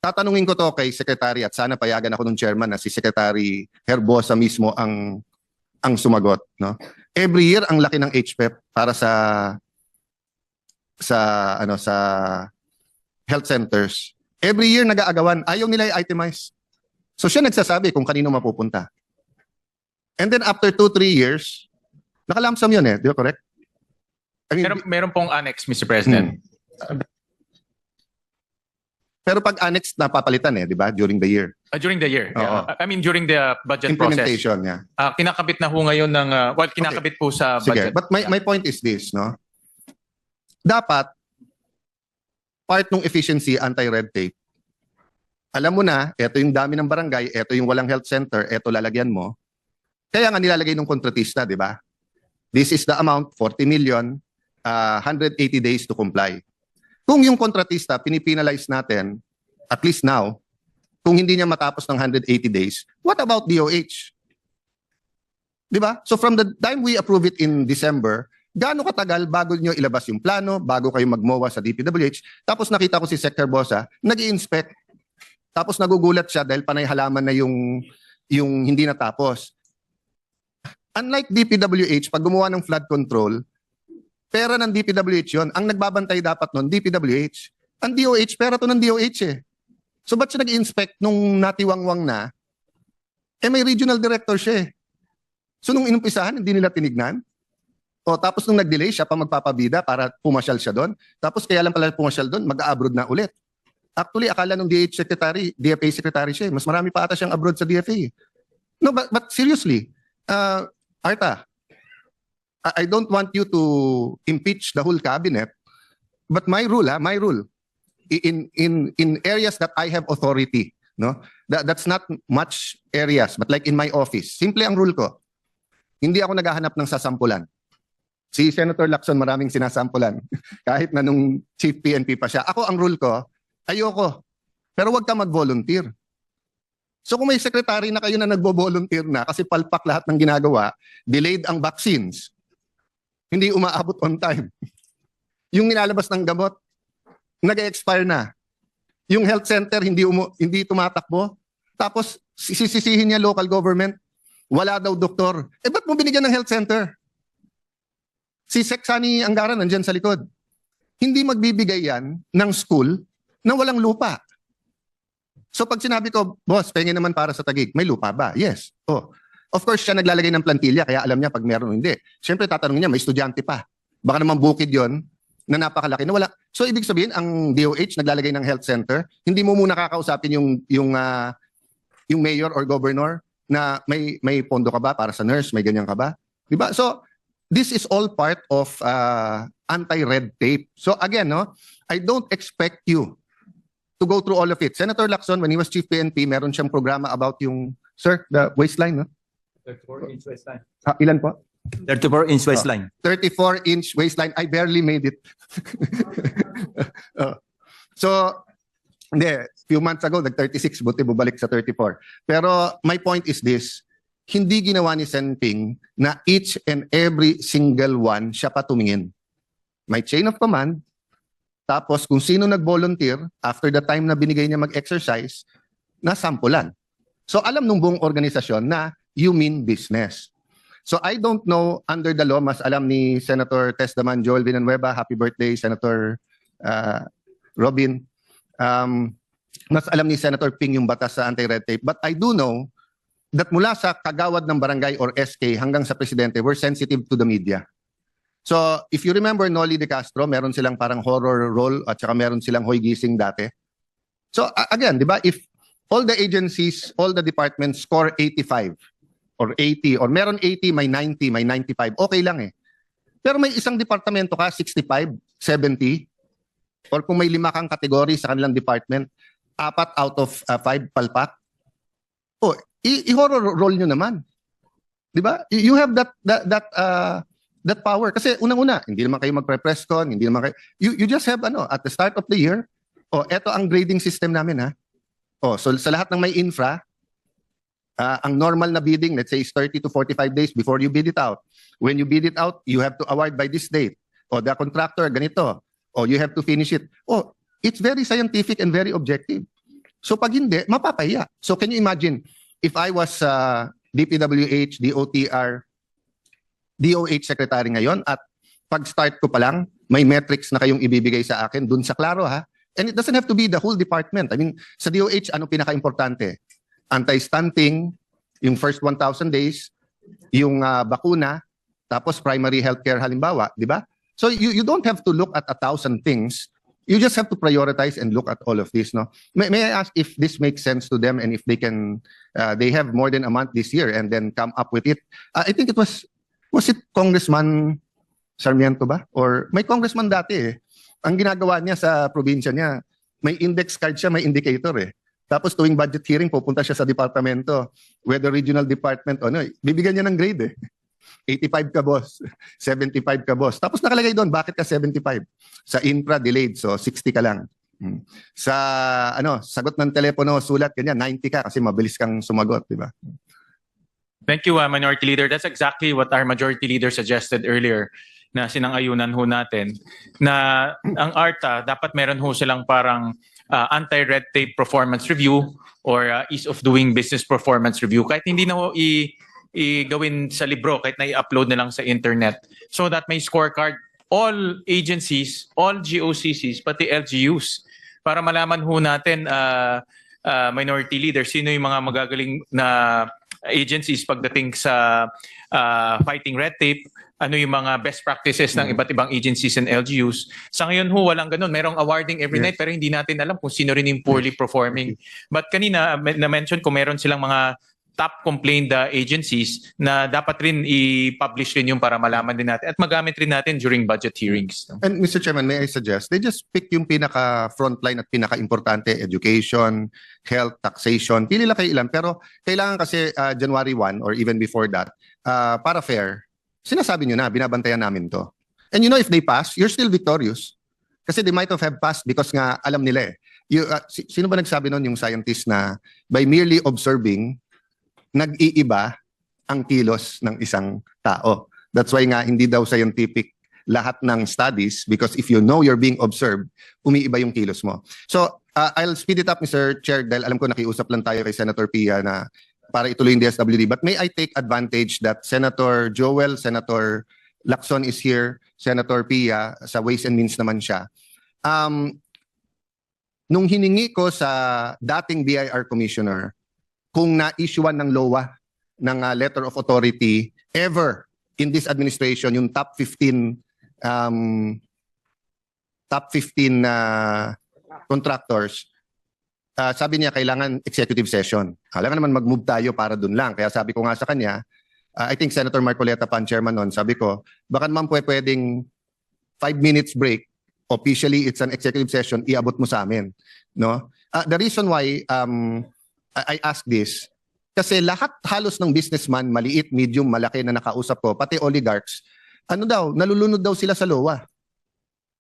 tatanungin ko to kay Secretary at sana payagan ako ng chairman na si Secretary Herbosa mismo ang sumagot, no? Every year ang laki ng HPEP para sa health centers. Every year nag-aagawan, ayaw nila i-itemize. So siya nagsasabi kung kanino mapupunta. And then after 2-3 years, nakalamsam yun di ba correct? I mean, meron pong annex, Mr. President. Pero pag annex, napapalitan di ba? During the year. During the year. Oo. Yeah. I mean, during the budget process. Implementation, yeah. Kinakabit na ho ngayon ng, kinakabit po sa Sige, budget. but my point is this, no? Dapat, part ng efficiency, anti-red tape, alam mo na, ito yung dami ng barangay, ito yung walang health center, ito lalagyan mo. Kaya nga nilalagay ng kontratista, di ba? This is the amount, 40 million, 180 days to comply. Kung yung kontratista, pinipinalize natin, at least now, kung hindi niya matapos ng 180 days, what about DOH? Di ba? So from the time we approve it in December, gaano katagal bago nyo ilabas yung plano, bago kayo magmowa sa DPWH, tapos nakita ko si Secretary Bosa, nag-i-inspect, tapos nagugulat siya dahil panay halaman na yung hindi natapos. Unlike DPWH, pag gumawa ng flood control, pera ng DPWH yun. Ang nagbabantay dapat nun, DPWH. Ang DOH, pera to ng DOH So ba't siya nag-inspect nung natiwangwang na? May regional director siya So nung inumpisahan, hindi nila tinignan. Tapos nung nag-delay siya pa magpapabida para pumasyal siya doon. Tapos kaya lang pala pumasyal doon, mag-abroad na ulit. Actually, akala nung DFA secretary siya Mas marami pa ata siyang abroad sa DFA. No, but seriously, Arta, I don't want you to impeach the whole cabinet, but my rule, in areas that I have authority, no, that's not much areas, but like in my office, simple ang rule ko. Hindi ako naghahanap ng sasampulan. Si Senator Lacson maraming sinasampulan, kahit na nung Chief PNP pa siya. Ako ang rule ko, ayoko. Pero wag ka mag-volunteer. So kung may secretary na kayo na nagbo-volunteer na kasi palpak lahat ng ginagawa, delayed ang vaccines, hindi umaabot on time. Yung nilalabas ng gamot, nag-expire na. Yung health center, hindi tumatakbo. Tapos sisisihin niya local government, wala daw doktor. Ba't mo binigyan ng health center? Si Sec Sani Anggaran nandyan sa likod. Hindi magbibigay yan ng school na walang lupa. So pag sinabi ko, boss, pengen naman para sa Taguig, may lupa ba? Yes. Of course, siya naglalagay ng plantilla, kaya alam niya pag meron o hindi. Siyempre, tatanungin niya, may estudyante pa. Baka naman bukid yon na napakalaki na wala. So ibig sabihin, ang DOH naglalagay ng health center, hindi mo muna kakausapin yung mayor or governor na may pondo ka ba para sa nurse, may ganyan ka ba? Diba? So this is all part of anti-red tape. So again, no, I don't expect you to go through all of it. Senator Lacson, when he was Chief PNP, meron siyang programa about yung, sir, the waistline, no? 34-inch waistline. Ilan po? 34-inch waistline. 34-inch waistline. I barely made it. So, hindi. Few months ago, nag-36. Buti bubalik sa 34. Pero my point is this. Hindi ginawa ni Sen Ping na each and every single one siya pa tumingin. May chain of command. Tapos kung sino nag-volunteer, after the time na binigay niya mag-exercise, nasampulan. So alam nung buong organisasyon na you mean business. So I don't know, under the law, mas alam ni Senator Testaman Joel Villanueva, happy birthday, Senator Robin. Mas alam ni Senator Ping yung batas sa anti-red tape. But I do know that mula sa kagawad ng barangay or SK hanggang sa presidente, we're sensitive to the media. So, if you remember Noli De Castro, meron silang parang horror role at saka meron silang hoy gising dati. So, again, di ba, if all the agencies, all the departments score 85 or 80 or meron 80, may 90, may 95, okay lang Pero may isang departamento ka, 65, 70, or kung may 5 kang kategory sa kanilang department, 4 out of 5 palpak, i-horror roll nyo naman. Di ba? You have that power. Kasi unang-una, hindi naman kayo magpre-press con, hindi naman kayo, you just have, at the start of the year, eto ang grading system namin, so sa lahat ng may infra, ang normal na bidding, let's say, is 30 to 45 days before you bid it out. When you bid it out, you have to award by this date. The contractor, ganito. You have to finish it. It's very scientific and very objective. So pag hindi, mapapahiya. So can you imagine, if I was DPWH, DOTR, DOH Secretary ngayon at pag-start ko pa lang, may metrics na kayong ibibigay sa akin dun sa Klaro ha. And it doesn't have to be the whole department. I mean, sa DOH, ano pinaka-importante? Anti-stunting, yung first 1,000 days, yung bakuna, tapos primary healthcare halimbawa, di ba? So you don't have to look at 1,000 things. You just have to prioritize and look at all of this, no? May I ask if this makes sense to them and if they can, they have more than a month this year and then come up with it. I think it was it Congressman Sarmiento ba? Or may congressman dati eh. Ang ginagawa niya sa probinsya niya, may index card siya, may indicator eh. Tapos tuwing budget hearing, pupunta siya sa departamento, whether regional department o ano, bibigyan niya ng grade eh. 85 ka boss, 75 ka boss. Tapos nakalagay doon, bakit ka 75? Sa infra delayed, so 60 ka lang. Sa sagot ng telepono, sulat ganyan, 90 ka kasi mabilis kang sumagot, di ba? Thank you, Minority Leader. That's exactly what our Majority Leader suggested earlier na sinang-ayunan ho natin na ang ARTA dapat meron ho silang parang anti-red tape performance review or ease of doing business performance review. Kahit hindi na ho i-gawin sa libro, kahit na i-upload na lang sa internet so that may scorecard all agencies, all GOCCs, pati LGUs para malaman ho natin, Minority Leader, sino yung mga magagaling na agencies pagdating sa fighting red tape, ano yung mga best practices ng iba't ibang agencies and LGUs. Sa ngayon ho, walang ganun. Merong awarding every night pero hindi natin alam kung sino rin yung poorly performing. But kanina, na-mention ko meron silang mga top complained agencies na dapat rin i-publish rin yung para malaman din natin at magamit rin natin during budget hearings. And Mr. Chairman, may I suggest, they just pick yung pinaka-frontline at pinaka-importante, education, health, taxation. Pili lang kayo ilan. Pero kailangan kasi January 1 or even before that, para fair, sinasabi nyo na, binabantayan namin to. And you know, if they pass, you're still victorious. Kasi they might have passed because nga alam nila eh. Sino ba nagsabi nun yung scientist na by merely observing, nag-iiba ang kilos ng isang tao. That's why nga hindi daw scientific lahat ng studies because if you know you're being observed, umiiba yung kilos mo. So, I'll speed it up, Mr. Chair, dahil alam ko nakiusap lang tayo kay Senator Pia na para ituloy yung DSWD. But may I take advantage that Senator Joel, Senator Lacson is here, Senator Pia, sa Ways and Means naman siya. Nung hiningi ko sa dating BIR Commissioner, kung na-issuean ng LOA ng letter of authority ever in this administration, yung top 15 contractors, sabi niya kailangan executive session. Kailangan naman mag-move tayo para dun lang. Kaya sabi ko nga sa kanya, I think Senator Marcoleta pan chairman nun, sabi ko, baka naman pwedeng 5 minutes break, officially it's an executive session, iabot mo sa amin. No? The reason why I ask this, kasi lahat halos ng businessman, maliit, medium, malaki na nakausap ko, pati oligarchs, nalulunod daw sila sa LOA.